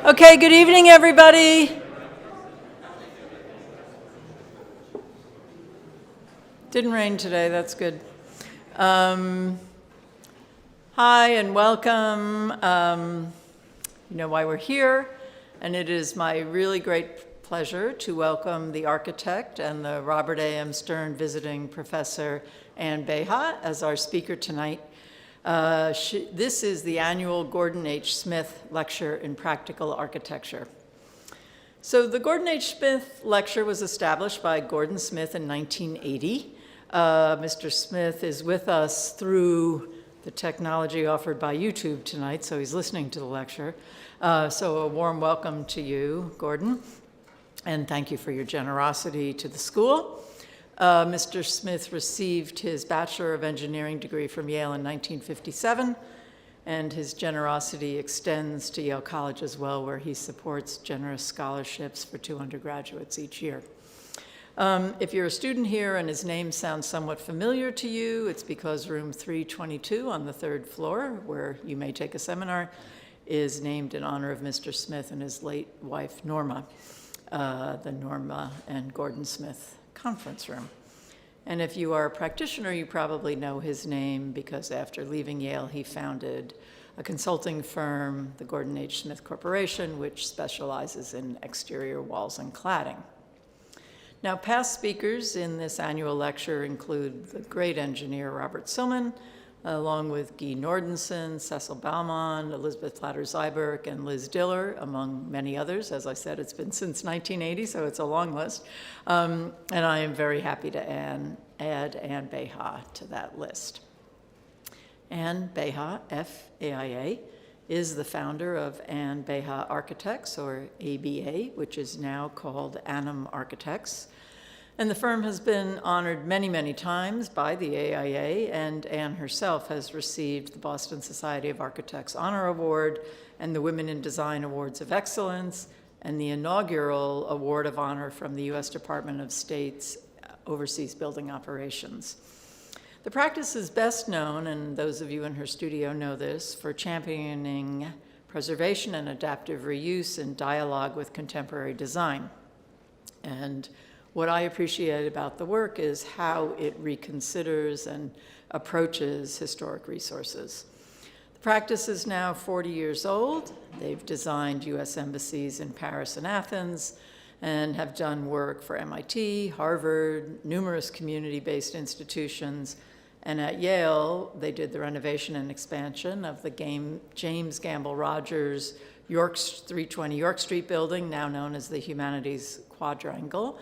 Okay, good evening, everybody. Didn't rain today, that's good. Hi and welcome. You know why we're here, and it is my really great pleasure to welcome the architect and the Robert A.M. Stern visiting professor, Anne Beha, as our speaker tonight. This is the annual Gordon H. Smith Lecture in Practical Architecture. So the Gordon H. Smith Lecture was established by Gordon Smith in 1980. Mr. Smith is with us through the technology offered by YouTube tonight, so he's listening to the lecture. So a warm welcome to you, Gordon, and thank you for your generosity to the school. Mr. Smith received his Bachelor of Engineering degree from Yale in 1957, and his generosity extends to Yale College as well, where he supports generous scholarships for 2 undergraduates each year. If you're a student here and his name sounds somewhat familiar to you, it's because room 322 on the 3rd floor, where you may take a seminar, is named in honor of Mr. Smith and his late wife, Norma, the Norma and Gordon Smith Conference Room. And if you are a practitioner, you probably know his name because after leaving Yale, he founded a consulting firm, the Gordon H. Smith Corporation, which specializes in exterior walls and cladding. Now, past speakers in this annual lecture include the great engineer Robert Sillman, along with Guy Nordenson, Cecil Baumann, Elizabeth Platter-Zyberk, and Liz Diller, among many others. As I said, it's been since 1980, so it's a long list. And I am very happy to add Anne Beha to that list. Anne Beha, F-A-I-A, is the founder of Anne Beha Architects, or ABA, which is now called Annum Architects. And the firm has been honored many, many times by the AIA, and Anne herself has received the Boston Society of Architects Honor Award and the Women in Design Awards of Excellence, and the inaugural Award of Honor from the U.S. Department of State's Overseas Building Operations. The practice is best known, and those of you in her studio know this, for championing preservation and adaptive reuse in dialogue with contemporary design. And what I appreciate about the work is how it reconsiders and approaches historic resources. The practice is now 40 years old. They've designed U.S. embassies in Paris and Athens and have done work for MIT, Harvard, numerous community-based institutions, and at Yale, they did the renovation and expansion of the James Gamble Rogers 320 York Street building, now known as the Humanities Quadrangle,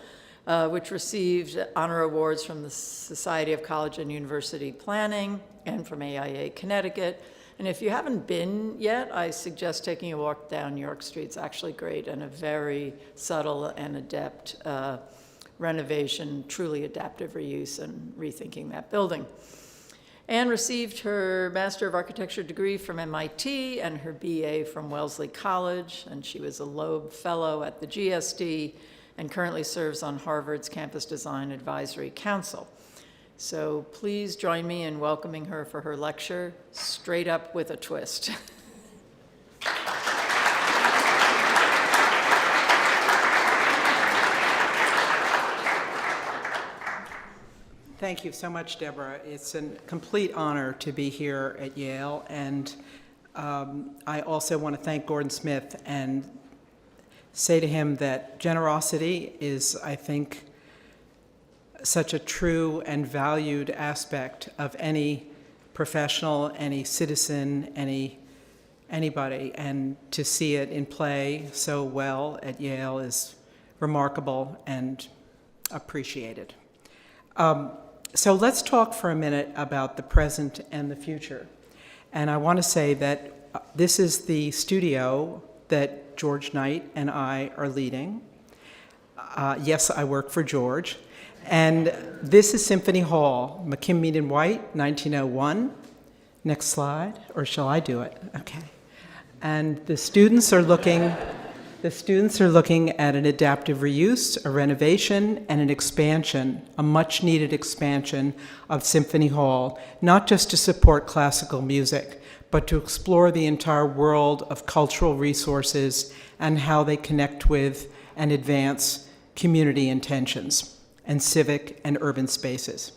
which received honor awards from the Society of College and University Planning and from AIA Connecticut. And if you haven't been yet, I suggest taking a walk down York Street. It's actually great and a very subtle and adept renovation, truly adaptive reuse and rethinking that building. Anne received her Master of Architecture degree from MIT and her BA from Wellesley College, and she was a Loeb Fellow at the GSD and currently serves on Harvard's Campus Design Advisory Council. So please join me in welcoming her for her lecture, Straight Up with a Twist. Thank you so much, Deborah. It's a complete honor to be here at Yale, and I also want to thank Gordon Smith and say to him that generosity is, I think, such a true and valued aspect of any professional, any citizen, anybody, and to see it in play so well at Yale is remarkable and appreciated. So let's talk for a minute about the present and the future. And I want to say that this is the studio that George Knight and I are leading. Yes, I work for George. And this is Symphony Hall, McKim Mead and White, 1901. Next slide, or shall I do it? Okay. And the students are looking at an adaptive reuse, a renovation, and an expansion, a much-needed expansion of Symphony Hall, not just to support classical music, but to explore the entire world of cultural resources and how they connect with and advance community intentions and civic and urban spaces.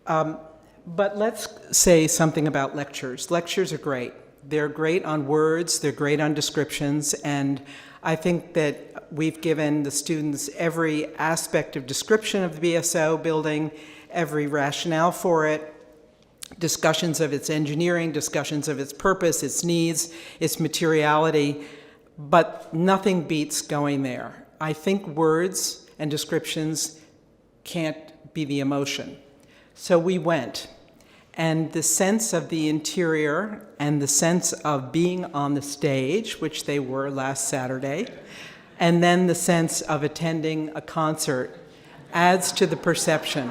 But let's say something about lectures. Lectures are great. They're great on words, they're great on descriptions, and I think that we've given the students every aspect of description of the BSO building, every rationale for it, discussions of its engineering, discussions of its purpose, its needs, its materiality, but nothing beats going there. I think words and descriptions can't be the emotion. So we went, and the sense of the interior and the sense of being on the stage, which they were last Saturday, and then the sense of attending a concert adds to the perception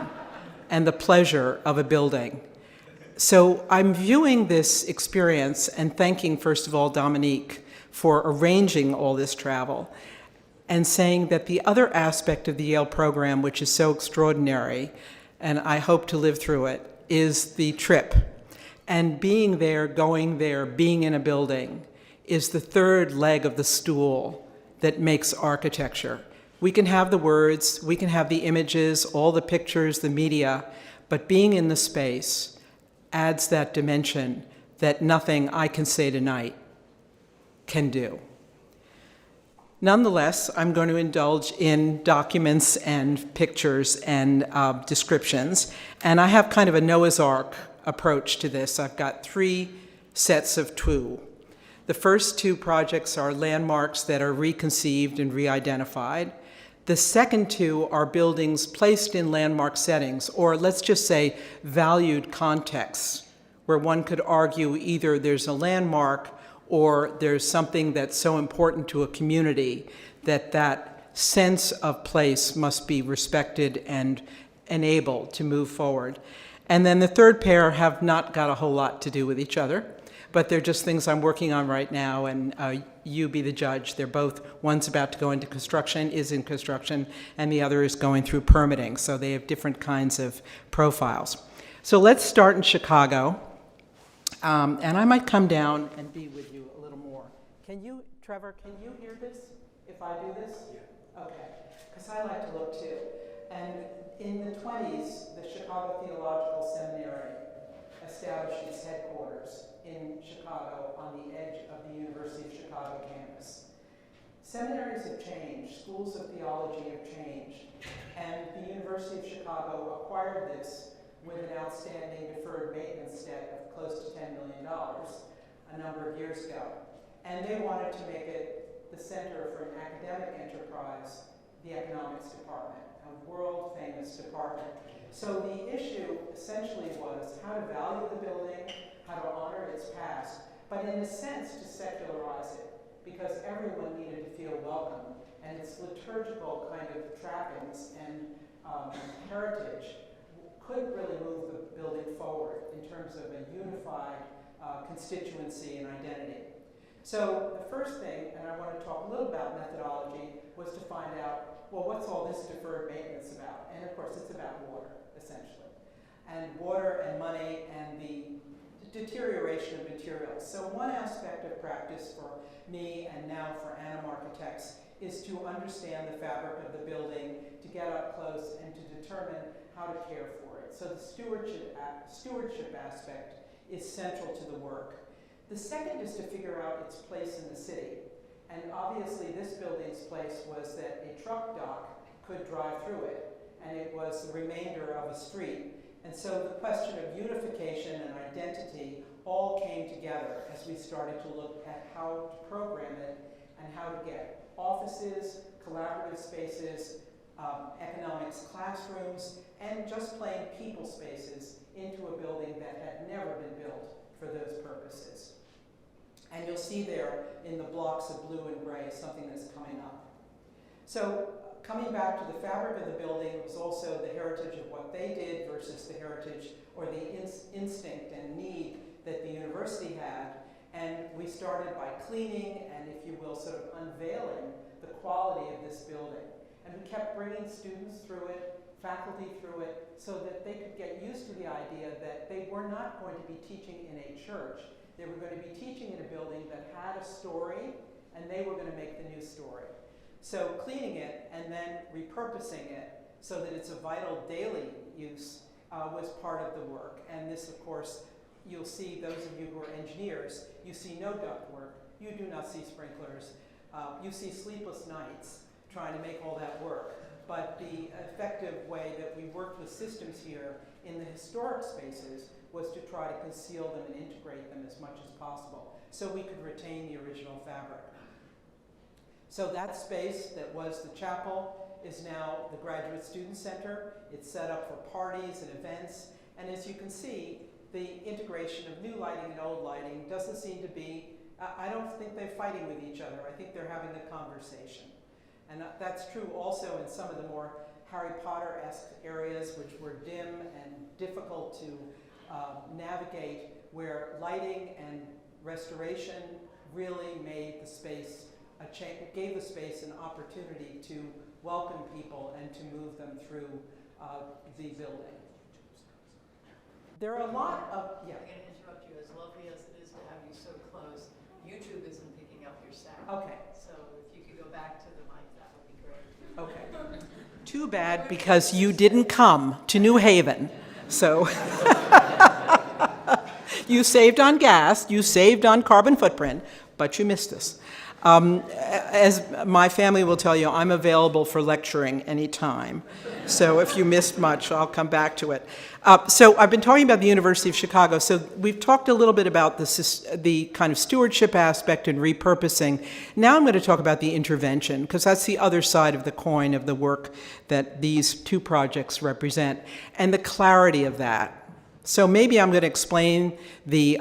and the pleasure of a building. So I'm viewing this experience and thanking, first of all, Dominique for arranging all this travel, and saying that the other aspect of the Yale program, which is so extraordinary, and I hope to live through it, is the trip. And being there, going there, being in a building is the third leg of the stool that makes architecture. We can have the words, we can have the images, all the pictures, the media, but being in the space adds that dimension that nothing I can say tonight can do. Nonetheless, I'm going to indulge in documents and pictures and descriptions, and I have kind of a Noah's Ark approach to this. I've got 3 sets of 2. The first 2 projects are landmarks that are reconceived and re-identified. The second 2 are buildings placed in landmark settings, or let's just say valued contexts, where one could argue either there's a landmark or there's something that's so important to a community that that sense of place must be respected and enabled to move forward. And then the third pair have not got a whole lot to do with each other, but they're just things I'm working on right now, and you be the judge. They're both, one's about to go into construction, is in construction, and the other is going through permitting, so they have different kinds of profiles. So let's start in Chicago, and I might come down and be with you a little more. Can you, Trevor, can you hear this if I do this? Yeah. Okay, because I like to look too. And in the 20s, the Chicago Theological Seminary established its headquarters in Chicago on the edge of the University of Chicago campus. Seminaries have changed, schools of theology have changed, and the University of Chicago acquired this with an outstanding deferred maintenance debt of close to $10 million a number of years ago. And they wanted to make it the center for an academic enterprise, the economics department, a world-famous department. So the issue essentially was how to value the building, how to honor its past, but in a sense to secularize it, because everyone needed to feel welcome, and its liturgical kind of trappings and heritage could really move the building forward in terms of a unified constituency and identity. So the first thing, and I want to talk a little about methodology, was to find out, well, what's all this deferred maintenance about? And of course, it's about water, essentially. And water and money and the deterioration of materials. So one aspect of practice for me and now for Annum architects is to understand the fabric of the building, to get up close and to determine how to care for it. So the stewardship aspect is central to the work. The second is to figure out its place in the city. And obviously this building's place was that a truck dock could drive through it, and it was the remainder of a street. And so the question of unification and identity all came together as we started to look at how to program it and how to get offices, collaborative spaces, economics classrooms, and just plain people spaces into a building that had never been built for those purposes. And you'll see there in the blocks of blue and gray something that's coming up. So coming back to the fabric of the building was also the heritage of what they did versus the heritage or the instinct and need that the university had. And we started by cleaning and, if you will, sort of unveiling the quality of this building. And we kept bringing students through it, faculty through it, so that they could get used to the idea that they were not going to be teaching in a church. They were going to be teaching in a building that had a story, and they were going to make the new story. So cleaning it and then repurposing it so that it's a vital daily use was part of the work. And this, of course, you'll see, those of you who are engineers, you see no ductwork, you do not see sprinklers, you see sleepless nights trying to make all that work. But the effective way that we worked with systems here in the historic spaces was to try to conceal them and integrate them as much as possible so we could retain the original fabric. So that space that was the chapel is now the Graduate Student Center. It's set up for parties and events. And as you can see, the integration of new lighting and old lighting doesn't seem to be, I don't think they're fighting with each other. I think they're having a conversation. And that's true also in some of the more Harry Potter-esque areas, which were dim and difficult to navigate, where lighting and restoration really made the space gave the space an opportunity to welcome people and to move them through the building. There are a lot of, yeah. I'm going to interrupt you. As lovely as it is to have you so close, YouTube isn't picking up your sound. Okay. So if you could go back to the mic, that would be great. Okay. Too bad, because you didn't come to New Haven. So you saved on gas, you saved on carbon footprint, but you missed us. As my family will tell you, I'm available for lecturing anytime. So if you missed much, I'll come back to it. So I've been talking about the University of Chicago. So we've talked a little bit about the kind of stewardship aspect and repurposing. Now I'm going to talk about the intervention, because that's the other side of the coin of the work that these two projects represent, and the clarity of that. So maybe I'm going to explain the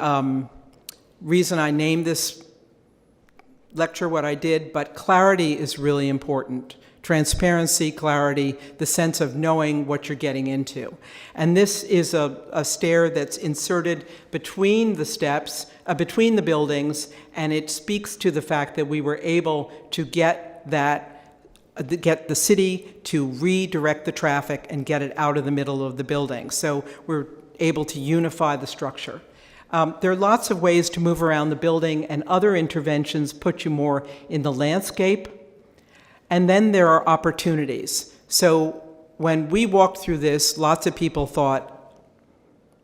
reason I named this lecture what I did, but clarity is really important. Transparency, clarity, the sense of knowing what you're getting into. And this is a stair that's inserted between the steps, between the buildings, and it speaks to the fact that we were able to get the city to redirect the traffic and get it out of the middle of the building. So we're able to unify the structure. There are lots of ways to move around the building, and other interventions put you more in the landscape. And then there are opportunities. So when we walked through this, lots of people thought,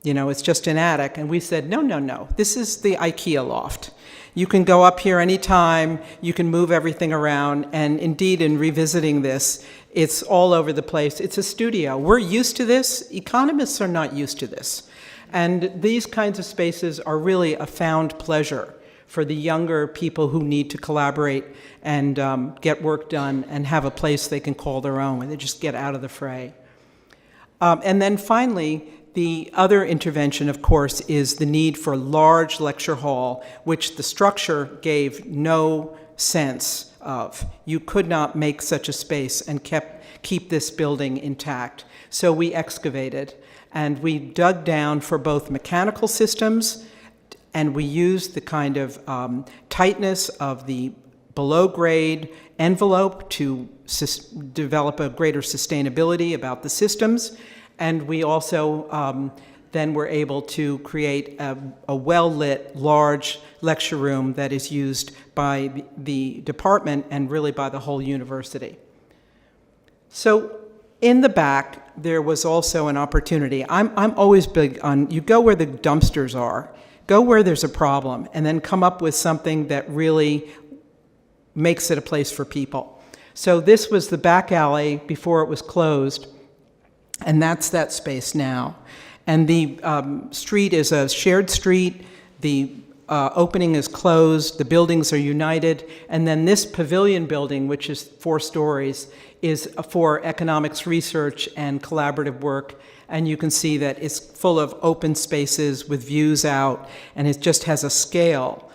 you know, it's just an attic. And we said, no, no, no. This is the IKEA loft. You can go up here anytime. You can move everything around. And indeed, in revisiting this, it's all over the place. It's a studio. We're used to this. Economists are not used to this. And these kinds of spaces are really a found pleasure for the younger people who need to collaborate and get work done and have a place they can call their own, and they just get out of the fray. And then finally, the other intervention, of course, is the need for a large lecture hall, which the structure gave no sense of. You could not make such a space and keep this building intact. So we excavated, and we dug down for both mechanical systems, and we used the kind of tightness of the below-grade envelope to develop a greater sustainability about the systems. And we also then were able to create a well-lit, large lecture room that is used by the department and really by the whole university. So in the back, there was also an opportunity. I'm always big on, you go where the dumpsters are, go where there's a problem, and then come up with something that really makes it a place for people. So this was the back alley before it was closed, and that's that space now. And the street is a shared street. The opening is closed. The buildings are united. And then this pavilion building, which is 4 stories, is for economics research and collaborative work. And you can see that it's full of open spaces with views out, and it just has a scale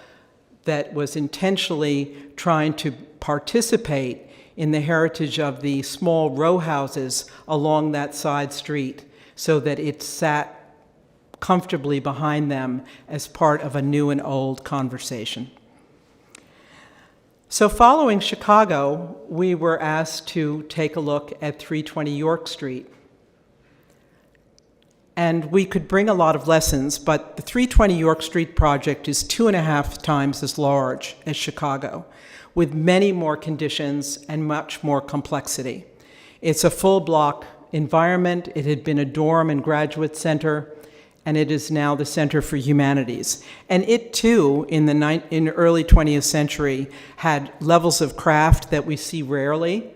that was intentionally trying to participate in the heritage of the small row houses along that side street, so that it sat comfortably behind them as part of a new and old conversation. So following Chicago, we were asked to take a look at 320 York Street. And we could bring a lot of lessons, but the 320 York Street project is 2.5 times as large as Chicago, with many more conditions and much more complexity. It's a full block environment. It had been a dorm and graduate center, and it is now the Center for Humanities. And it too, in the early 20th century, had levels of craft that we see rarely,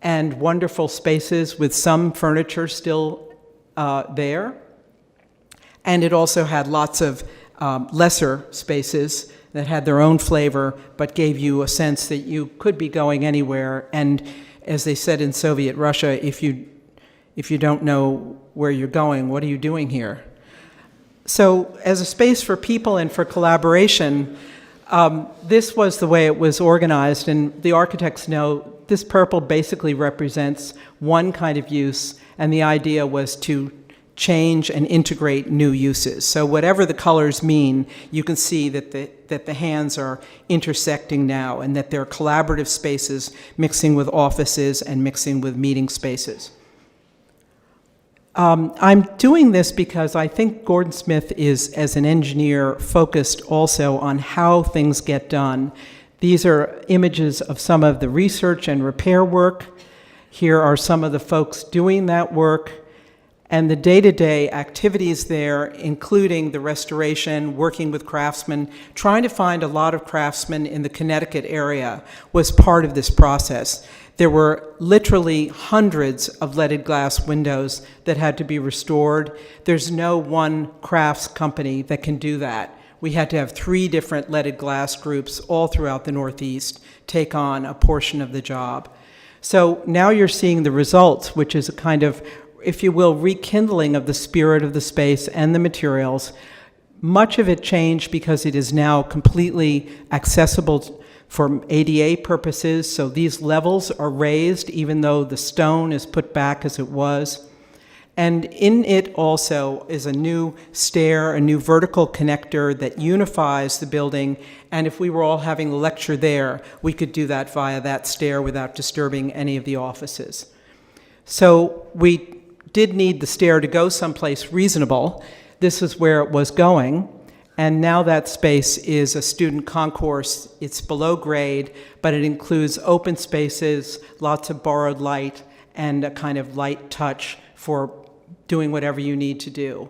and wonderful spaces with some furniture still there. And it also had lots of lesser spaces that had their own flavor, but gave you a sense that you could be going anywhere. And as they said in Soviet Russia, if you don't know where you're going, what are you doing here? So as a space for people and for collaboration, this was the way it was organized, and the architects know this purple basically represents one kind of use, and the idea was to change and integrate new uses. So whatever the colors mean, you can see that the hands are intersecting now, and that they're collaborative spaces mixing with offices and mixing with meeting spaces. I'm doing this because I think Gordon Smith is, as an engineer, focused also on how things get done. These are images of some of the research and repair work. Here are some of the folks doing that work, and the day-to-day activities there, including the restoration, working with craftsmen. Trying to find a lot of craftsmen in the Connecticut area was part of this process. There were literally hundreds of leaded glass windows that had to be restored. There's no one crafts company that can do that. We had to have 3 different leaded glass groups all throughout the Northeast take on a portion of the job. So now you're seeing the results, which is a kind of, if you will, rekindling of the spirit of the space and the materials. Much of it changed because it is now completely accessible for ADA purposes, so these levels are raised even though the stone is put back as it was. And in it also is a new stair, a new vertical connector that unifies the building, and if we were all having a lecture there, we could do that via that stair without disturbing any of the offices. So we did need the stair to go someplace reasonable. This is where it was going. And now that space is a student concourse. It's below grade, but it includes open spaces, lots of borrowed light, and a kind of light touch for doing whatever you need to do.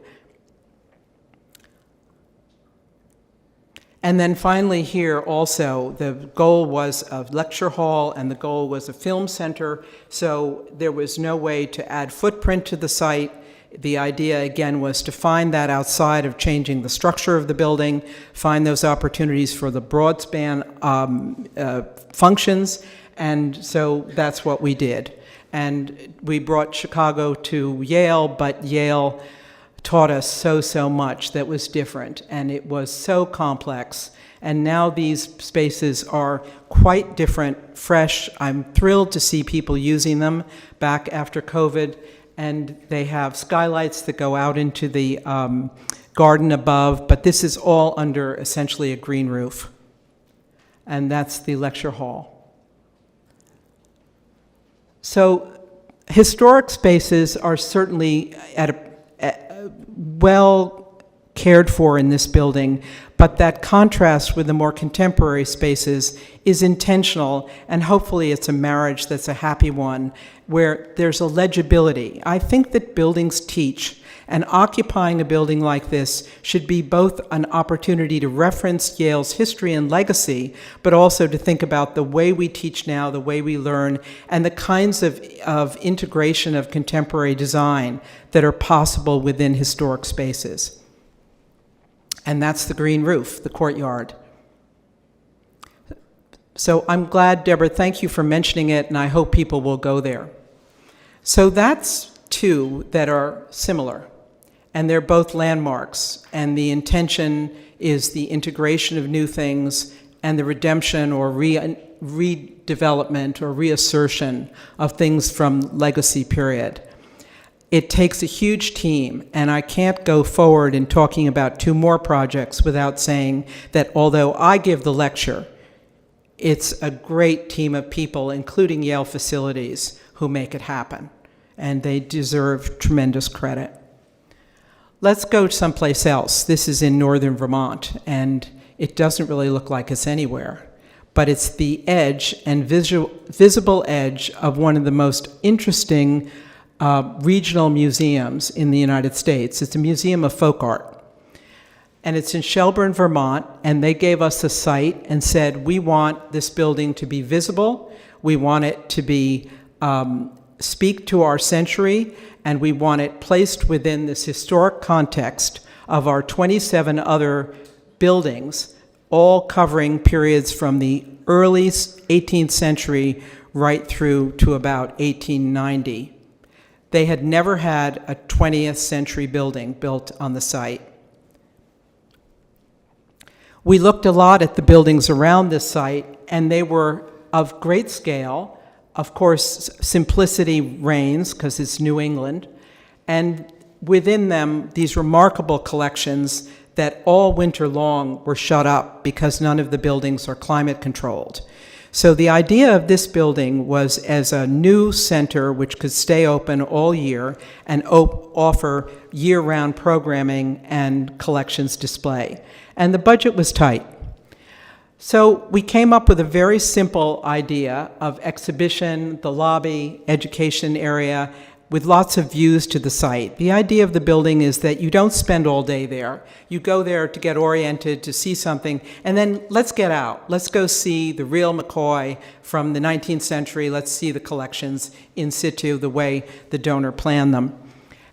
And then finally here also, the goal was a lecture hall and the goal was a film center, so there was no way to add footprint to the site. The idea, again, was to find that outside of changing the structure of the building, find those opportunities for the broad span functions, and so that's what we did. And we brought Chicago to Yale, but Yale taught us so much that was different, and it was so complex. And now these spaces are quite different, fresh. I'm thrilled to see people using them back after COVID. And they have skylights that go out into the garden above, but this is all under essentially a green roof. And that's the lecture hall. So historic spaces are certainly well cared for in this building, but that contrast with the more contemporary spaces is intentional, and hopefully it's a marriage that's a happy one, where there's a legibility. I think that buildings teach, and occupying a building like this should be both an opportunity to reference Yale's history and legacy, but also to think about the way we teach now, the way we learn, and the kinds of integration of contemporary design that are possible within historic spaces. And that's the green roof, the courtyard. So I'm glad, Deborah, thank you for mentioning it, and I hope people will go there. So that's 2 that are similar, and they're both landmarks, and the intention is the integration of new things and the redemption or redevelopment or reassertion of things from legacy period. It takes a huge team, and I can't go forward in talking about 2 more projects without saying that although I give the lecture, it's a great team of people, including Yale Facilities, who make it happen, and they deserve tremendous credit. Let's go someplace else. This is in northern Vermont, and it doesn't really look like it's anywhere. But it's the edge and visible edge of one of the most interesting regional museums in the United States. It's a museum of folk art. And it's in Shelburne, Vermont, and they gave us a site and said, we want this building to be visible, we want it to be speak to our century, and we want it placed within this historic context of our 27 other buildings, all covering periods from the early 18th century right through to about 1890. They had never had a 20th century building built on the site. We looked a lot at the buildings around this site, and they were of great scale. Of course, simplicity reigns because it's New England. And within them, these remarkable collections that all winter long were shut up because none of the buildings are climate controlled. So the idea of this building was as a new center which could stay open all year and offer year-round programming and collections display. And the budget was tight. So we came up with a very simple idea of exhibition, the lobby, education area, with lots of views to the site. The idea of the building is that you don't spend all day there. You go there to get oriented, to see something, and then let's get out. Let's go see the real McCoy from the 19th century. Let's see the collections in situ, the way the donor planned them.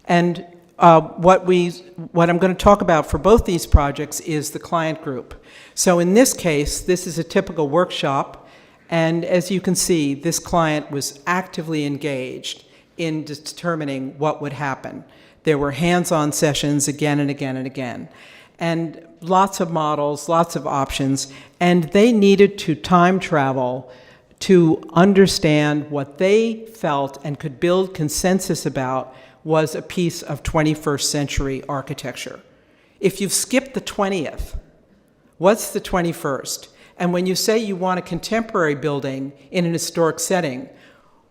And what I'm going to talk about for both these projects is the client group. So in this case, this is a typical workshop, and as you can see, this client was actively engaged in determining what would happen. There were hands-on sessions again and again and again, and lots of models, lots of options, and they needed to time travel to understand what they felt and could build consensus about was a piece of 21st century architecture. If you've skipped the 20th, what's the 21st? And when you say you want a contemporary building in an historic setting,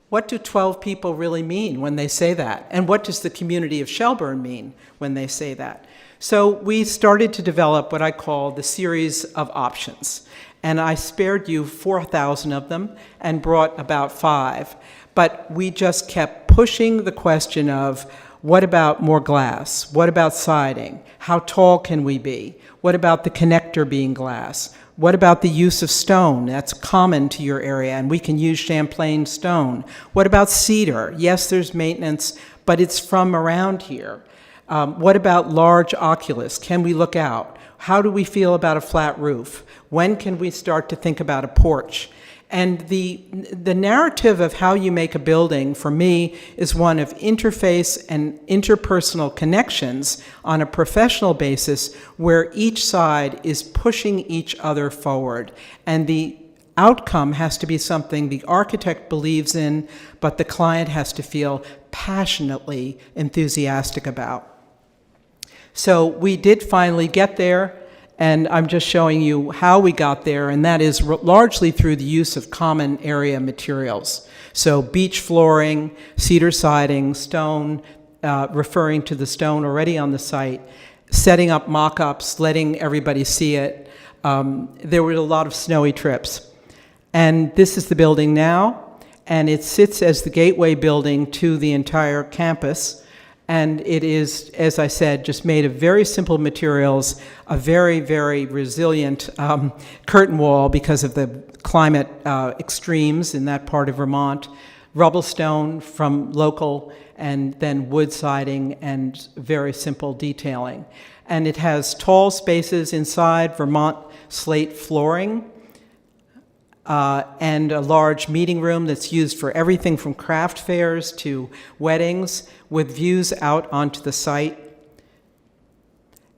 what do 12 people really mean when they say that? And what does the community of Shelburne mean when they say that? So we started to develop what I call the series of options. And I spared you 4,000 of them and brought about 5. But we just kept pushing the question of, what about more glass? What about siding? How tall can we be? What about the connector being glass? What about the use of stone? That's common to your area, and we can use Champlain stone. What about cedar? Yes, there's maintenance, but it's from around here. What about large oculus? Can we look out? How do we feel about a flat roof? When can we start to think about a porch? And the narrative of how you make a building, for me, is one of interface and interpersonal connections on a professional basis where each side is pushing each other forward. And the outcome has to be something the architect believes in, but the client has to feel passionately enthusiastic about. So we did finally get there. And I'm just showing you how we got there, and that is largely through the use of common area materials. So beech flooring, cedar siding, stone, referring to the stone already on the site, setting up mock-ups, letting everybody see it. There were a lot of snowy trips. And this is the building now, and it sits as the gateway building to the entire campus. And it is, as I said, just made of very simple materials, a very, very resilient curtain wall because of the climate extremes in that part of Vermont, rubble stone from local, and then wood siding and very simple detailing. And it has tall spaces inside, Vermont slate flooring, and a large meeting room that's used for everything from craft fairs to weddings, with views out onto the site.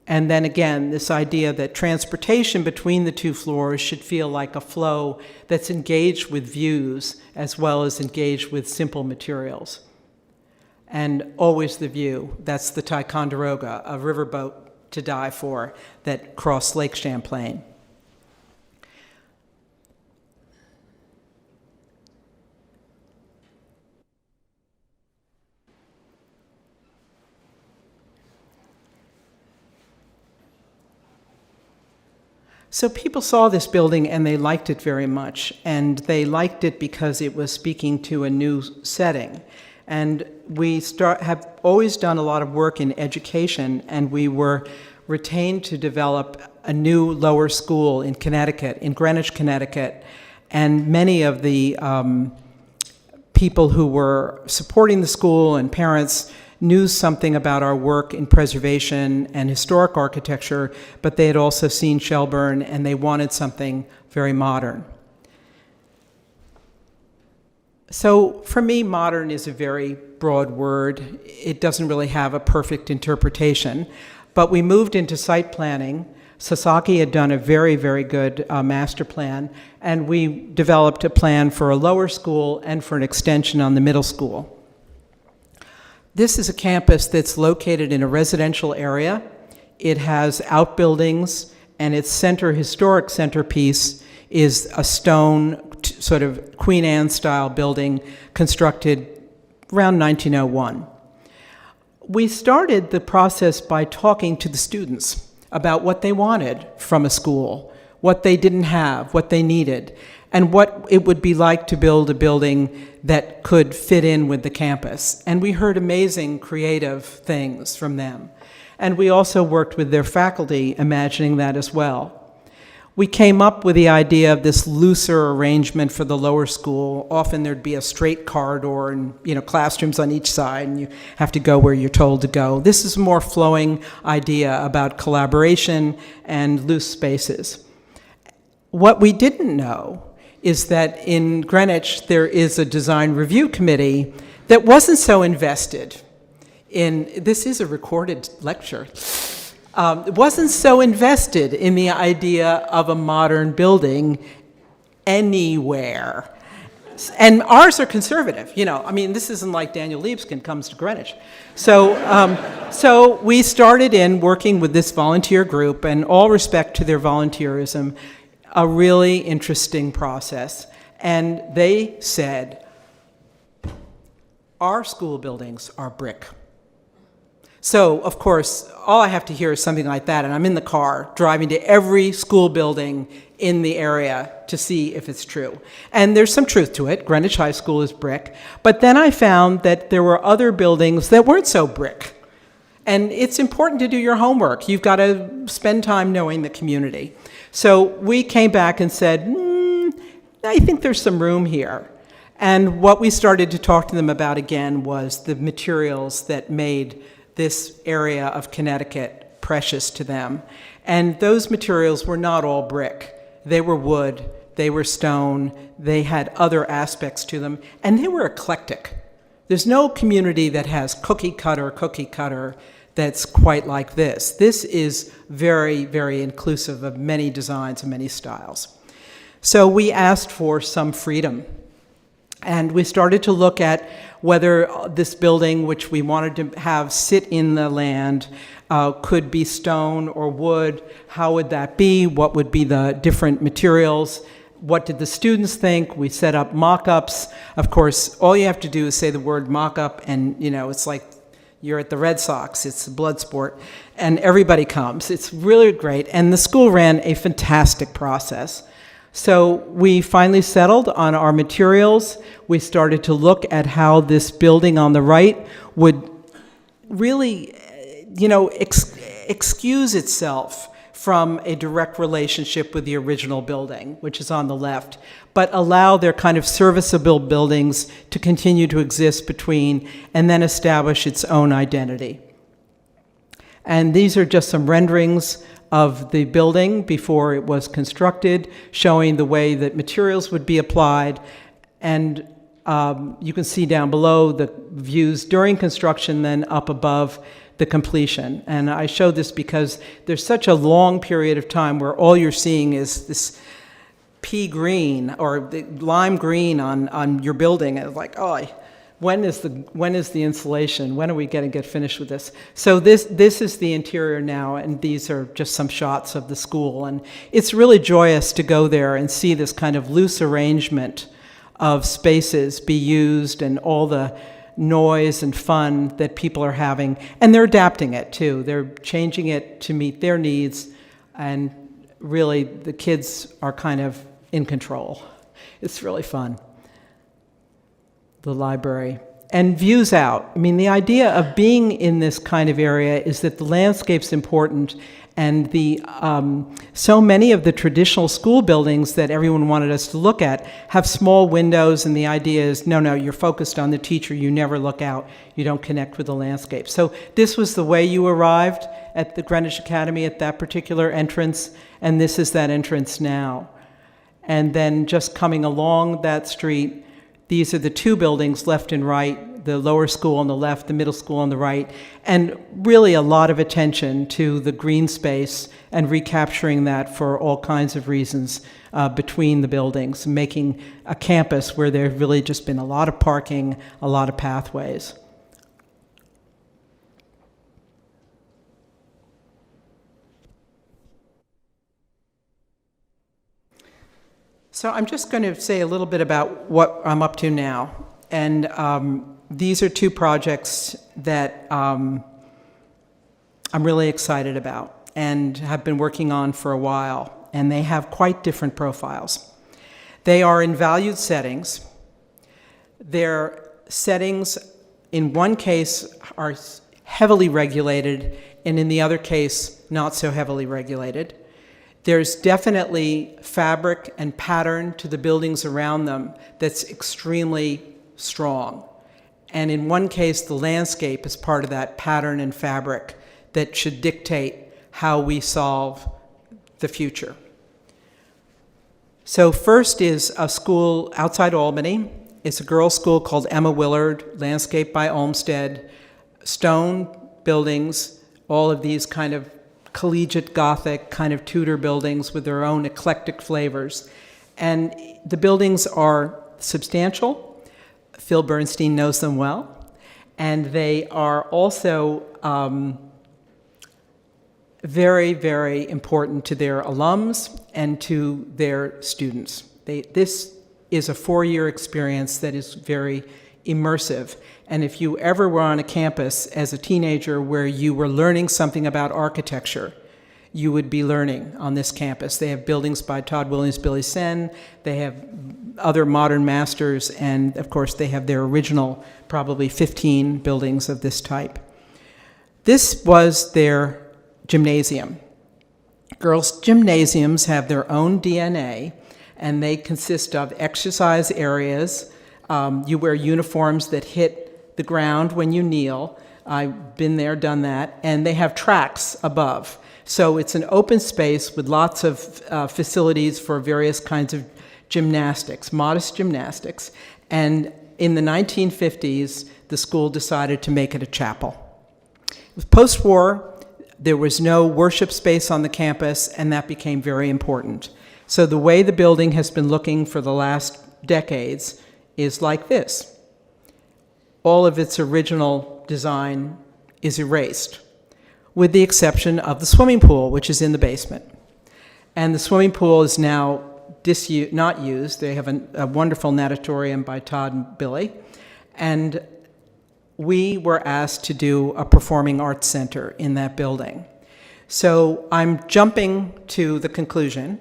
And then again, this idea that transportation between the two floors should feel like a flow that's engaged with views as well as engaged with simple materials. And always the view. That's the Ticonderoga, a riverboat to die for that crossed Lake Champlain. So people saw this building and they liked it very much, and they liked it because it was speaking to a new setting. And we have always done a lot of work in education, and we were retained to develop a new lower school in Connecticut, in Greenwich, Connecticut, and many of the people who were supporting the school and parents knew something about our work in preservation and historic architecture, but they had also seen Shelburne and they wanted something very modern. So for me, modern is a very broad word. It doesn't really have a perfect interpretation, but we moved into site planning. Sasaki had done a very, very good master plan, and we developed a plan for a lower school and for an extension on the middle school. This is a campus that's located in a residential area. It has outbuildings, and its historic centerpiece is a stone, sort of Queen Anne style building constructed around 1901. We started the process by talking to the students about what they wanted from a school, what they didn't have, what they needed, and what it would be like to build a building that could fit in with the campus. And we heard amazing creative things from them. And we also worked with their faculty, imagining that as well. We came up with the idea of this looser arrangement for the lower school. Often there'd be a straight corridor and classrooms on each side, and you have to go where you're told to go. This is a more flowing idea about collaboration and loose spaces. What we didn't know is that in Greenwich there is a design review committee that wasn't so invested in, this is a recorded lecture, wasn't so invested in the idea of a modern building anywhere. And ours are conservative, this isn't like Daniel Libeskind comes to Greenwich. So we started in working with this volunteer group, and all respect to their volunteerism, a really interesting process. And they said, our school buildings are brick. So, of course, all I have to hear is something like that, and I'm in the car driving to every school building in the area to see if it's true. And there's some truth to it. Greenwich High School is brick. But then I found that there were other buildings that weren't so brick. And it's important to do your homework. You've got to spend time knowing the community. So we came back and said, I think there's some room here. And what we started to talk to them about again was the materials that made this area of Connecticut precious to them. And those materials were not all brick. They were wood, they were stone, they had other aspects to them, and they were eclectic. There's no community that has cookie cutter that's quite like this. This is very, very inclusive of many designs and many styles. So we asked for some freedom. And we started to look at whether this building, which we wanted to have sit in the land, could be stone or wood. How would that be? What would be the different materials? What did the students think? We set up mock-ups. Of course, all you have to do is say the word mock-up, and it's like you're at the Red Sox. It's a blood sport, and everybody comes. It's really great, and the school ran a fantastic process. So we finally settled on our materials. We started to look at how this building on the right would really, excuse itself from a direct relationship with the original building, which is on the left, but allow their kind of serviceable buildings to continue to exist between and then establish its own identity. And these are just some renderings of the building before it was constructed, showing the way that materials would be applied. And you can see down below the views during construction, then up above the completion. And I show this because there's such a long period of time where all you're seeing is this pea green or the lime green on your building. And it's like, when is the installation? When are we going to get finished with this? So this is the interior now, and these are just some shots of the school. And it's really joyous to go there and see this kind of loose arrangement of spaces be used and all the noise and fun that people are having. And they're adapting it too. They're changing it to meet their needs. And really the kids are kind of in control. It's really fun. The library. And views out. I mean, the idea of being in this kind of area is that the landscape's important, and so many of the traditional school buildings that everyone wanted us to look at have small windows, and the idea is, no, you're focused on the teacher, you never look out, you don't connect with the landscape. So this was the way you arrived at the Greenwich Academy at that particular entrance, and this is that entrance now. And then just coming along that street, these are the two buildings, left and right, the lower school on the left, the middle school on the right, and really a lot of attention to the green space and recapturing that for all kinds of reasons between the buildings, making a campus where there's really just been a lot of parking, a lot of pathways. So I'm just going to say a little bit about what I'm up to now. And these are two projects that I'm really excited about and have been working on for a while. And they have quite different profiles. They are in valued settings. Their settings, in one case, are heavily regulated, and in the other case, not so heavily regulated. There's definitely fabric and pattern to the buildings around them that's extremely strong. And in one case, the landscape is part of that pattern and fabric that should dictate how we solve the future. So first is a school outside Albany. It's a girls' school called Emma Willard, landscaped by Olmsted, stone buildings, all of these kind of collegiate Gothic kind of Tudor buildings with their own eclectic flavors. And the buildings are substantial. Phil Bernstein knows them well. And they are also very, very important to their alums and to their students. This is a 4-year experience that is very immersive. And if you ever were on a campus as a teenager where you were learning something about architecture, you would be learning on this campus. They have buildings by Todd Williams, Billy Sen. They have other modern masters, and of course they have their original, probably 15 buildings of this type. This was their gymnasium. Girls' gymnasiums have their own DNA, and they consist of exercise areas. You wear uniforms that hit the ground when you kneel. I've been there, done that. And they have tracks above. So it's an open space with lots of facilities for various kinds of gymnastics, modest gymnastics. And in the 1950s, the school decided to make it a chapel. Post-war, there was no worship space on the campus, and that became very important. So the way the building has been looking for the last decades is like this. All of its original design is erased, with the exception of the swimming pool, which is in the basement. And the swimming pool is now not used. They have a wonderful natatorium by Todd and Billy. And we were asked to do a performing arts center in that building. So I'm jumping to the conclusion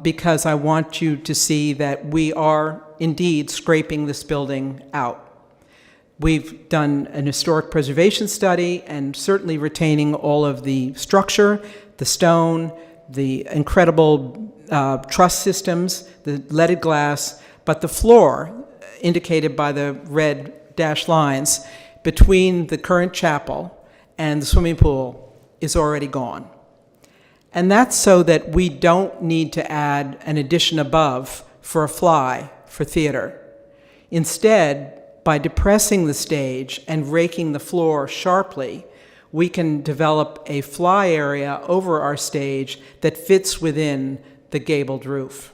because I want you to see that we are indeed scraping this building out. We've done an historic preservation study and certainly retaining all of the structure, the stone, the incredible truss systems, the leaded glass, but the floor, indicated by the red dashed lines, between the current chapel and the swimming pool is already gone. And that's so that we don't need to add an addition above for a fly for theater. Instead, by depressing the stage and raking the floor sharply, we can develop a fly area over our stage that fits within the gabled roof.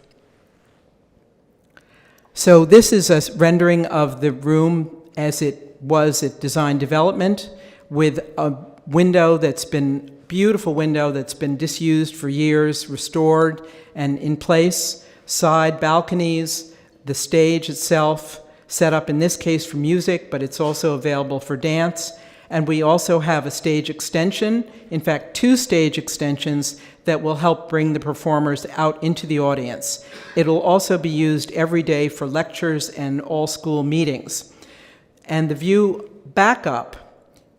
So this is a rendering of the room as it was at design development, with a window that's been, beautiful window that's been disused for years, restored and in place, side balconies, the stage itself, set up in this case for music, but it's also available for dance. And we also have a stage extension, in fact, 2 stage extensions that will help bring the performers out into the audience. It'll also be used every day for lectures and all school meetings. And the view back up,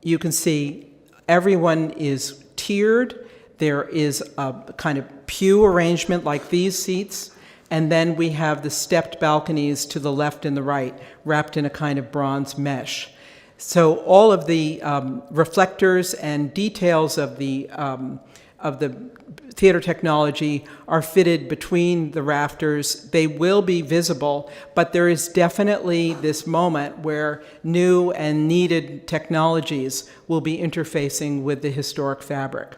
you can see everyone is tiered. There is a kind of pew arrangement like these seats, and then we have the stepped balconies to the left and the right, wrapped in a kind of bronze mesh. So all of the reflectors and details of the theater technology are fitted between the rafters. They will be visible, but there is definitely this moment where new and needed technologies will be interfacing with the historic fabric.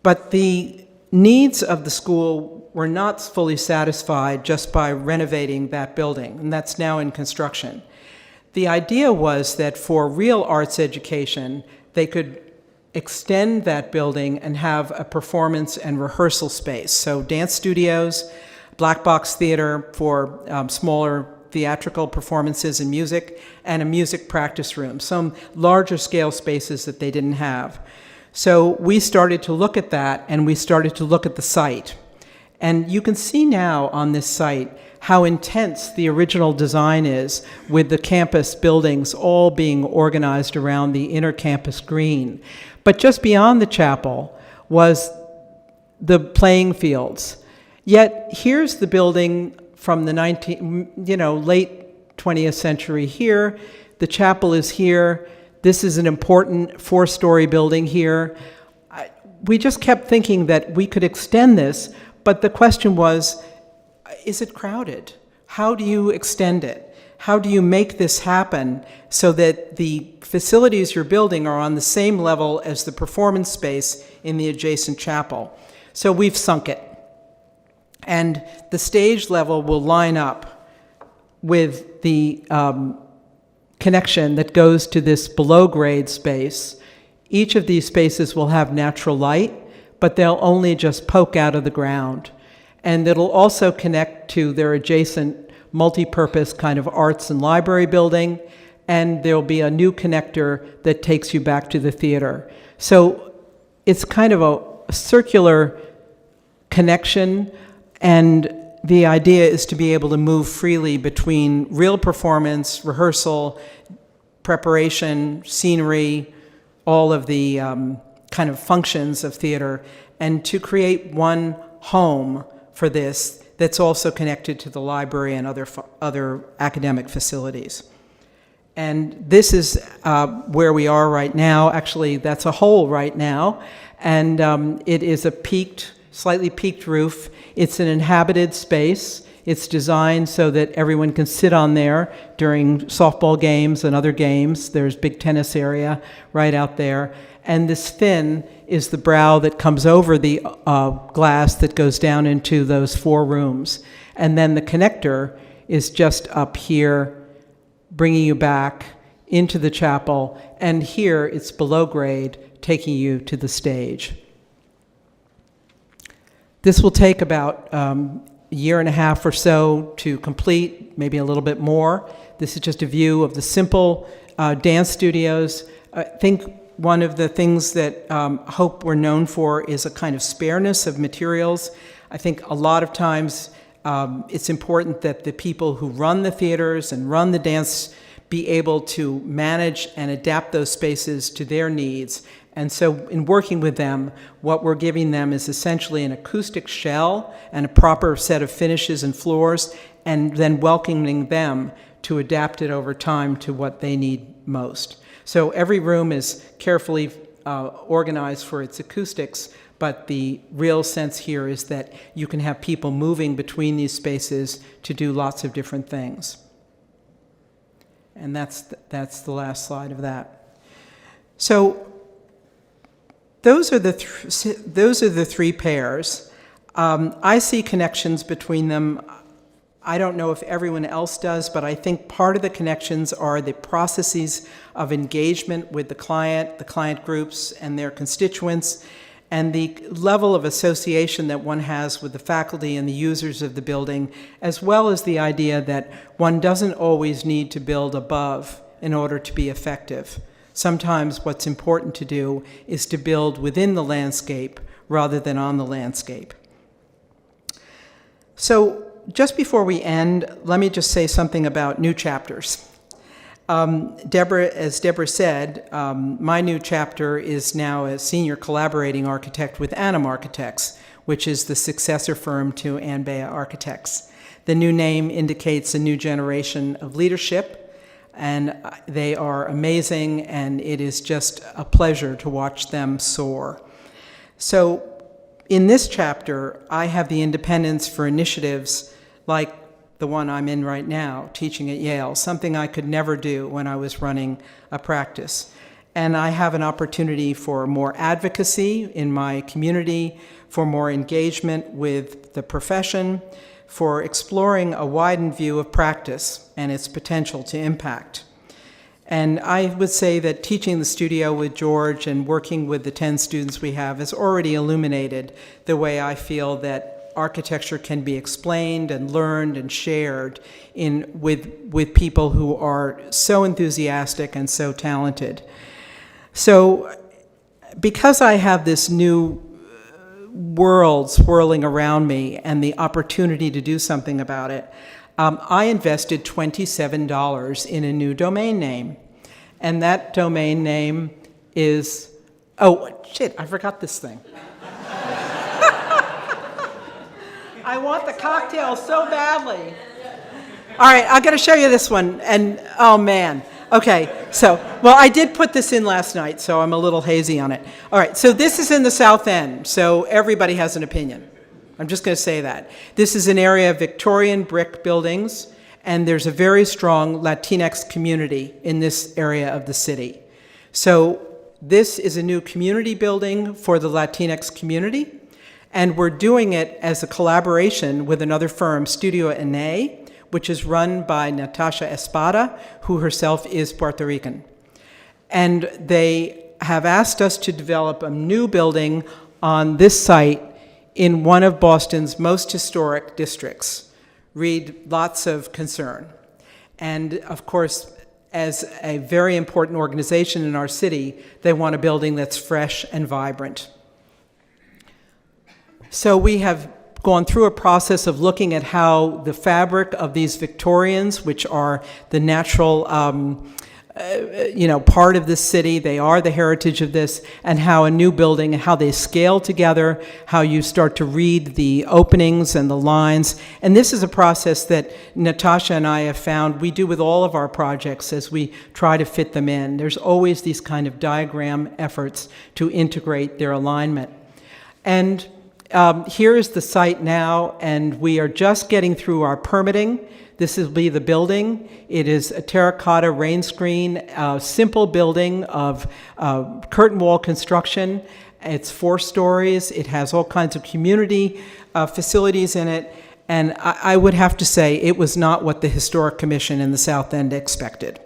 But the needs of the school were not fully satisfied just by renovating that building, and that's now in construction. The idea was that for real arts education, they could extend that building and have a performance and rehearsal space. So dance studios, black box theater for smaller theatrical performances and music, and a music practice room, some larger scale spaces that they didn't have. So we started to look at that, and we started to look at the site. And you can see now on this site how intense the original design is, with the campus buildings all being organized around the inner campus green. But just beyond the chapel was the playing fields. Yet here's the building from the late 20th century here. The chapel is here. This is an important 4-story building here. We just kept thinking that we could extend this, but the question was, is it crowded? How do you extend it? How do you make this happen so that the facilities you're building are on the same level as the performance space in the adjacent chapel? So we've sunk it. And the stage level will line up with the connection that goes to this below-grade space. Each of these spaces will have natural light, but they'll only just poke out of the ground. And it'll also connect to their adjacent multi-purpose kind of arts and library building, and there'll be a new connector that takes you back to the theater. So it's kind of a circular connection, and the idea is to be able to move freely between real performance, rehearsal, preparation, scenery, all of the kind of functions of theater, and to create one home for this that's also connected to the library and other academic facilities. And this is where we are right now. Actually, that's a hole right now, and it is a slightly peaked roof. It's an inhabited space. It's designed so that everyone can sit on there during softball games and other games. There's a big tennis area right out there. And this fin is the brow that comes over the glass that goes down into those 4 rooms. And then the connector is just up here, bringing you back into the chapel. And here it's below grade, taking you to the stage. This will take about a year and a half or so to complete, maybe a little bit more. This is just a view of the simple dance studios. I think one of the things that Hope we're known for is a kind of spareness of materials. I think a lot of times it's important that the people who run the theaters and run the dance be able to manage and adapt those spaces to their needs. And so in working with them, what we're giving them is essentially an acoustic shell and a proper set of finishes and floors, and then welcoming them to adapt it over time to what they need most. So every room is carefully organized for its acoustics, but the real sense here is that you can have people moving between these spaces to do lots of different things. And that's the last slide of that. So those are the 3 pairs. I see connections between them. I don't know if everyone else does, but I think part of the connections are the processes of engagement with the client groups and their constituents, and the level of association that one has with the faculty and the users of the building, as well as the idea that one doesn't always need to build above in order to be effective. Sometimes what's important to do is to build within the landscape rather than on the landscape. So just before we end, let me just say something about new chapters. As Deborah said, my new chapter is now a senior collaborating architect with Annum Architects, which is the successor firm to Beha Architects. The new name indicates a new generation of leadership, and they are amazing, and it is just a pleasure to watch them soar. So in this chapter, I have the independence for initiatives like the one I'm in right now, teaching at Yale, something I could never do when I was running a practice. And I have an opportunity for more advocacy in my community, for more engagement with the profession, for exploring a widened view of practice and its potential to impact. And I would say that teaching the studio with George and working with the 10 students we have has already illuminated the way I feel that architecture can be explained and learned and shared with people who are so enthusiastic and so talented. So because I have this new world swirling around me and the opportunity to do something about it, I invested $27 in a new domain name. And that domain name is, oh, shit, I forgot this thing. I want the cocktail so badly. All right, I've got to show you this one. And, oh, man. Okay, so, well, I did put this in last night, so I'm a little hazy on it. All right, so this is in the South End, so everybody has an opinion. I'm just going to say that. This is an area of Victorian brick buildings, and there's a very strong Latinx community in this area of the city. So this is a new community building for the Latinx community, and we're doing it as a collaboration with another firm, Studio AIA, which is run by Natasha Espada, who herself is Puerto Rican. And they have asked us to develop a new building on this site in one of Boston's most historic districts. Read lots of concern. And of course, as a very important organization in our city, they want a building that's fresh and vibrant. So we have gone through a process of looking at how the fabric of these Victorians, which are the natural part of this city, they are the heritage of this, and how a new building, how they scale together, how you start to read the openings and the lines. And this is a process that Natasha and I have found we do with all of our projects as we try to fit them in. There's always these kind of diagram efforts to integrate their alignment. And here is the site now, and we are just getting through our permitting. This will be the building. It is a terracotta rain screen, simple building of curtain wall construction. It's 4 stories. It has all kinds of community facilities in it. And I would have to say it was not what the Historic Commission in the South End expected.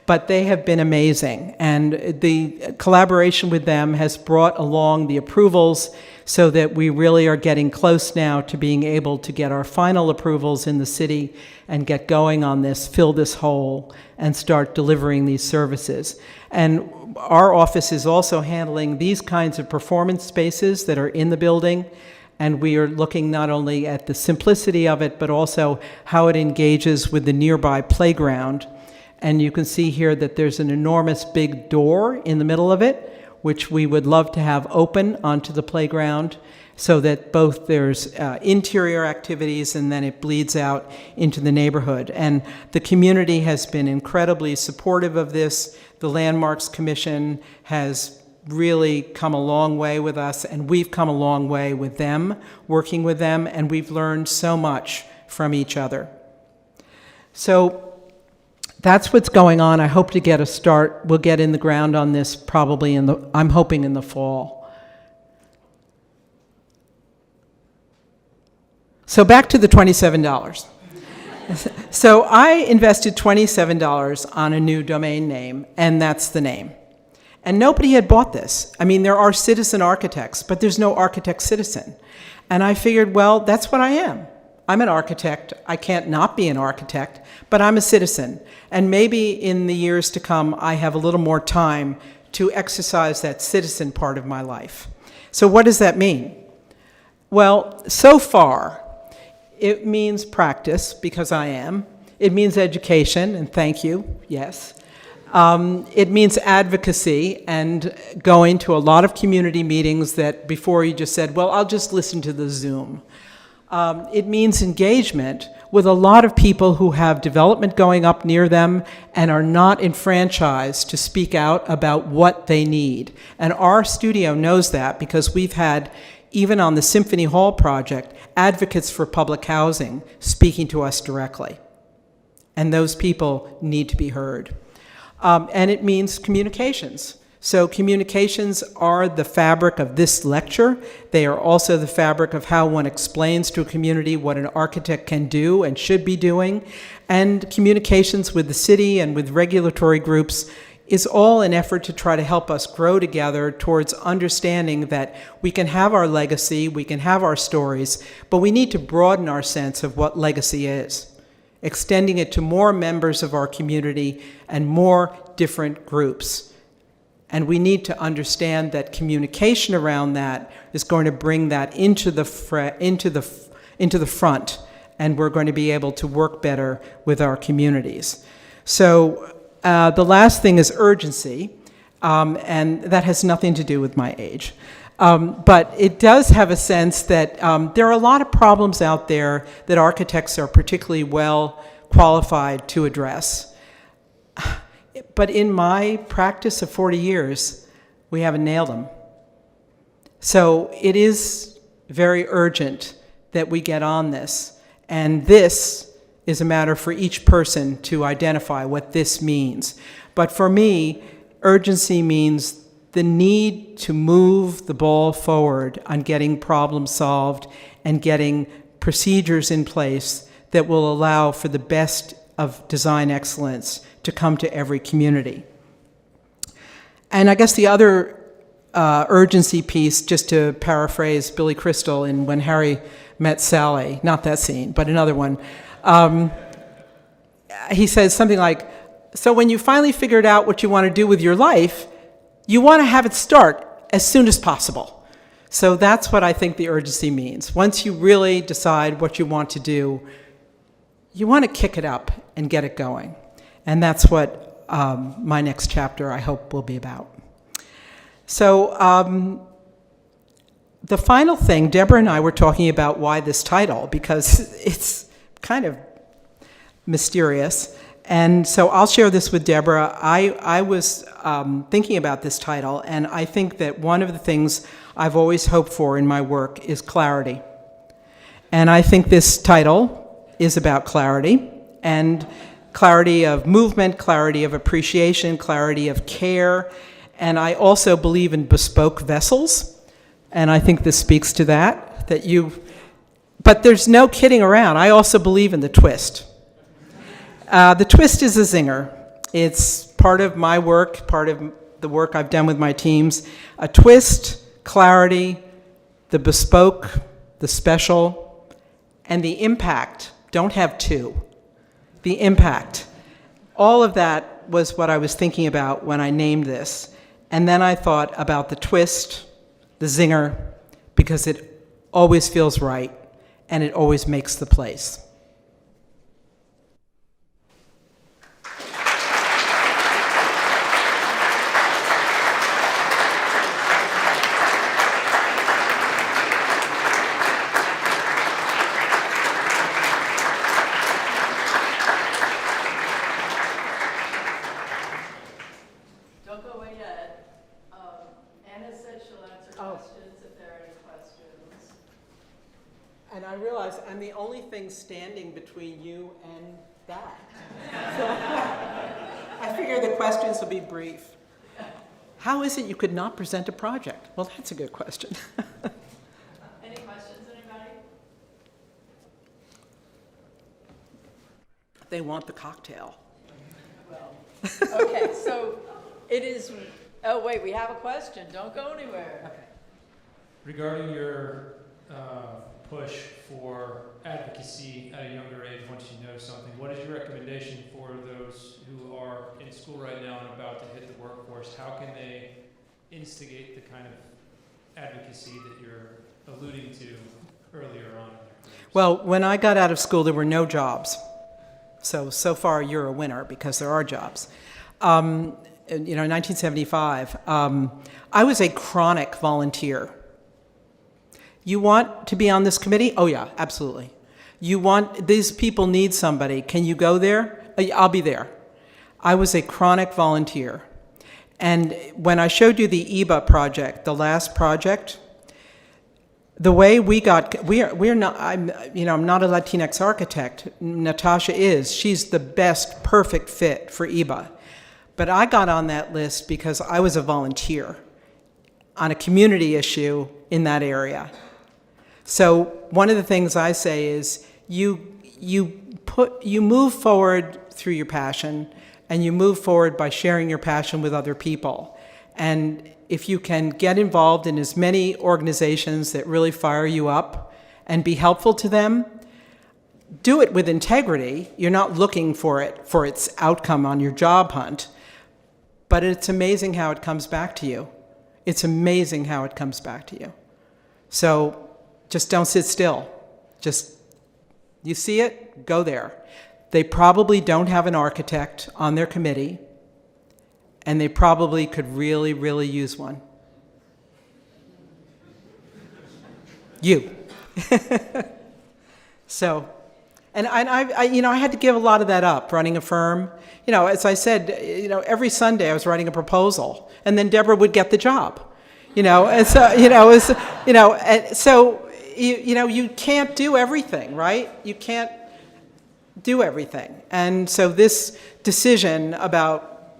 But they have been amazing. And the collaboration with them has brought along the approvals so that we really are getting close now to being able to get our final approvals in the city and get going on this, fill this hole, and start delivering these services. And our office is also handling these kinds of performance spaces that are in the building, and we are looking not only at the simplicity of it, but also how it engages with the nearby playground. And you can see here that there's an enormous big door in the middle of it, which we would love to have open onto the playground so that both there's interior activities and then it bleeds out into the neighborhood. And the community has been incredibly supportive of this. The Landmarks Commission has really come a long way with us, and we've come a long way with them, working with them, and we've learned so much from each other. So that's what's going on. I hope to get a start. We'll get in the ground on this probably I'm hoping in the fall. So back to the $27. So I invested $27 on a new domain name, and that's the name. And nobody had bought this. I mean, there are citizen architects, but there's no architect citizen. And I figured, well, that's what I am. I'm an architect. I can't not be an architect, but I'm a citizen. And maybe in the years to come, I have a little more time to exercise that citizen part of my life. So what does that mean? Well, so far, it means practice, because I am. It means education, and thank you, yes. It means advocacy and going to a lot of community meetings that before you just said, well, I'll just listen to the Zoom. It means engagement with a lot of people who have development going up near them and are not enfranchised to speak out about what they need. And our studio knows that because we've had, even on the Symphony Hall project, advocates for public housing speaking to us directly. And those people need to be heard. And it means communications. So communications are the fabric of this lecture. They are also the fabric of how one explains to a community what an architect can do and should be doing. And communications with the city and with regulatory groups is all an effort to try to help us grow together towards understanding that we can have our legacy, we can have our stories, but we need to broaden our sense of what legacy is, extending it to more members of our community and more different groups. And we need to understand that communication around that is going to bring that into the front, and we're going to be able to work better with our communities. So the last thing is urgency, and that has nothing to do with my age. But it does have a sense that there are a lot of problems out there that architects are particularly well qualified to address. But in my practice of 40 years, we haven't nailed them. So it is very urgent that we get on this. And this is a matter for each person to identify what this means. But for me, urgency means the need to move the ball forward on getting problems solved and getting procedures in place that will allow for the best of design excellence to come to every community. And I guess the other urgency piece, just to paraphrase Billy Crystal in When Harry Met Sally, not that scene, but another one, he says something like, so when you finally figured out what you want to do with your life, you want to have it start as soon as possible. So that's what I think the urgency means. Once you really decide what you want to do, you want to kick it up and get it going. And that's what my next chapter, I hope, will be about. So the final thing, Deborah and I were talking about why this title, because it's kind of mysterious. And so I'll share this with Deborah. I was thinking about this title, and I think that one of the things I've always hoped for in my work is clarity. And I think this title is about clarity, and clarity of movement, clarity of appreciation, clarity of care. And I also believe in bespoke vessels, and I think this speaks to that but there's no kidding around. I also believe in the twist. The twist is a zinger. It's part of my work, part of the work I've done with my teams. A twist, clarity, the bespoke, the special, and the impact. Don't have two. The impact. All of that was what I was thinking about when I named this. And then I thought about the twist, the zinger, because it always feels right and it always makes the place. And I realize I'm the only thing standing between you and that. So I figure the questions will be brief. How is it you could not present a project? Well, that's a good question. Any questions, anybody? They want the cocktail. Well, okay, so it is, oh wait, we have a question. Don't go anywhere. Regarding your push for advocacy at a younger age once you know something. What is your recommendation for those who are in school right now and about to hit the workforce? How can they instigate the kind of advocacy that you're alluding to earlier on in their careers? Well, when I got out of school, there were no jobs. So far, you're a winner because there are jobs. In 1975, I was a chronic volunteer. You want to be on this committee? Oh yeah, absolutely. These people need somebody. Can you go there? I'll be there. I was a chronic volunteer. And when I showed you the EBA project, the last project, the way we're not, I'm not a Latinx architect. Natasha is. She's the best, perfect fit for EBA. But I got on that list because I was a volunteer on a community issue in that area. So one of the things I say is you move forward through your passion, and you move forward by sharing your passion with other people. And if you can get involved in as many organizations that really fire you up and be helpful to them, do it with integrity. You're not looking for its outcome on your job hunt, but it's amazing how it comes back to you. It's amazing how it comes back to you. So just don't sit still. You see it, go there. They probably don't have an architect on their committee, and they probably could really, really use one. You. So, and I had to give a lot of that up, running a firm. As I said, every Sunday I was writing a proposal, and then Deborah would get the job. And so, you can't do everything, right? You can't do everything. And so this decision about,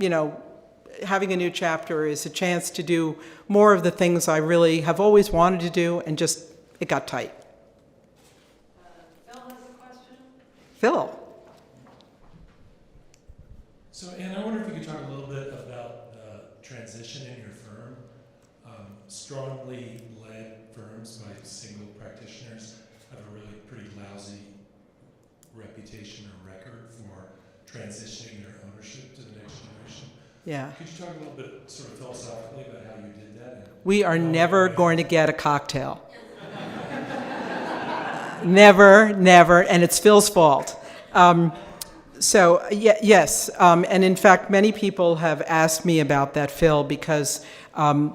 having a new chapter is a chance to do more of the things I really have always wanted to do, and it got tight. Phil has a question. Phil. So, Anne, I wonder if you could talk a little bit about the transition in your firm. Strongly led firms by single practitioners have a really pretty lousy reputation or record for transitioning their ownership to the next generation. Yeah. Could you talk a little bit sort of philosophically about how you did that? We are never going to get a cocktail. Never, and it's Phil's fault. Yes, and in fact, many people have asked me about that, Phil, because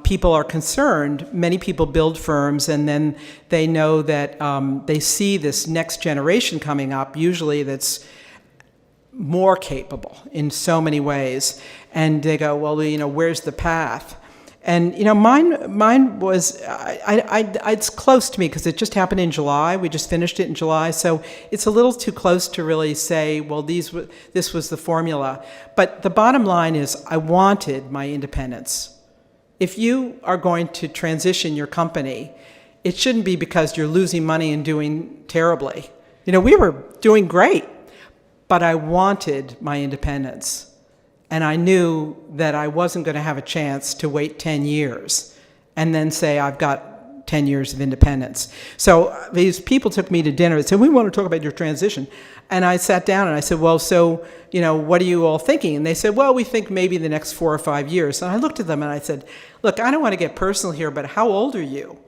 people are concerned. Many people build firms, and then they know that they see this next generation coming up, usually that's more capable in so many ways, and they go, well, where's the path? And mine was, it's close to me because it just happened in July. We just finished it in July, so it's a little too close to really say, well, this was the formula. But the bottom line is, I wanted my independence. If you are going to transition your company, it shouldn't be because you're losing money and doing terribly. We were doing great, but I wanted my independence. And I knew that I wasn't going to have a chance to wait 10 years and then say, I've got 10 years of independence. So these people took me to dinner and said, we want to talk about your transition. And I sat down and I said, well, so, what are you all thinking? And they said, well, we think maybe the next 4 or 5 years. And I looked at them and I said, look, I don't want to get personal here, but how old are you?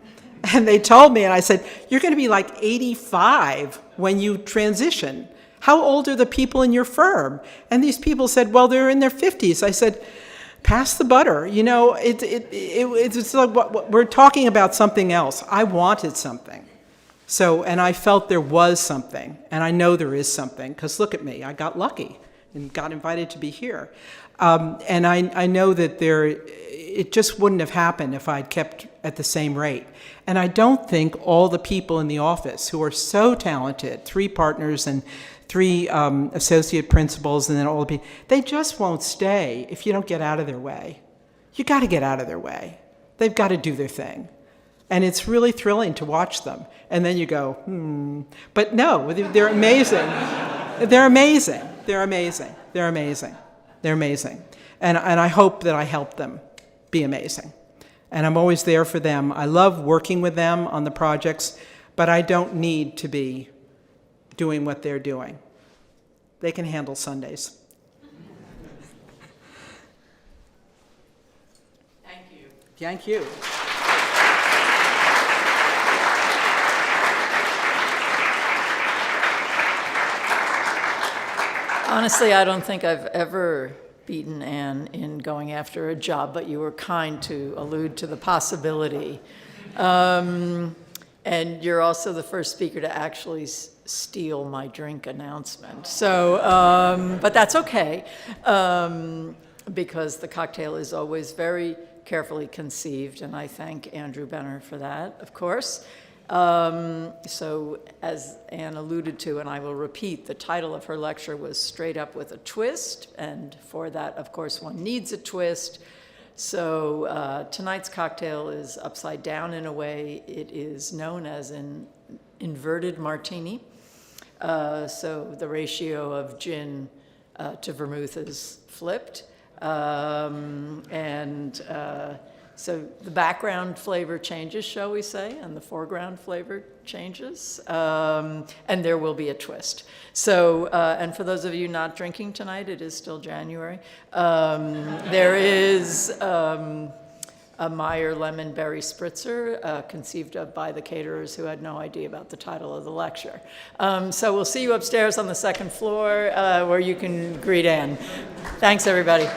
And they told me, and I said, you're going to be like 85 when you transition. How old are the people in your firm? And these people said, well, they're in their 50s. I said, pass the butter. It's like we're talking about something else. I wanted something. So, and I felt there was something, and I know there is something, because look at me, I got lucky and got invited to be here. And I know that it just wouldn't have happened if I'd kept at the same rate. And I don't think all the people in the office who are so talented, 3 partners and 3 associate principals, and then all the people, they just won't stay if you don't get out of their way. You got to get out of their way. They've got to do their thing. And it's really thrilling to watch them. And then you go, But no, they're amazing. They're amazing. They're amazing. They're amazing. They're amazing. And I hope that I help them be amazing. And I'm always there for them. I love working with them on the projects, but I don't need to be doing what they're doing. They can handle Sundays. Thank you. Thank you. Honestly, I don't think I've ever beaten Anne in going after a job, but you were kind to allude to the possibility. And you're also the first speaker to actually steal my drink announcement. So, but that's okay, because the cocktail is always very carefully conceived, and I thank Andrew Benner for that, of course. So as Anne alluded to, and I will repeat, the title of her lecture was Straight Up with a Twist, and for that, of course, one needs a twist. So tonight's cocktail is upside down in a way. It is known as an inverted martini. So the ratio of gin to vermouth is flipped. So the background flavor changes, shall we say, and the foreground flavor changes, and there will be a twist. So, and for those of you not drinking tonight, it is still January, there is a Meyer lemon berry spritzer conceived of by the caterers who had no idea about the title of the lecture. So we'll see you upstairs on the second floor where you can greet Anne. Thanks, everybody.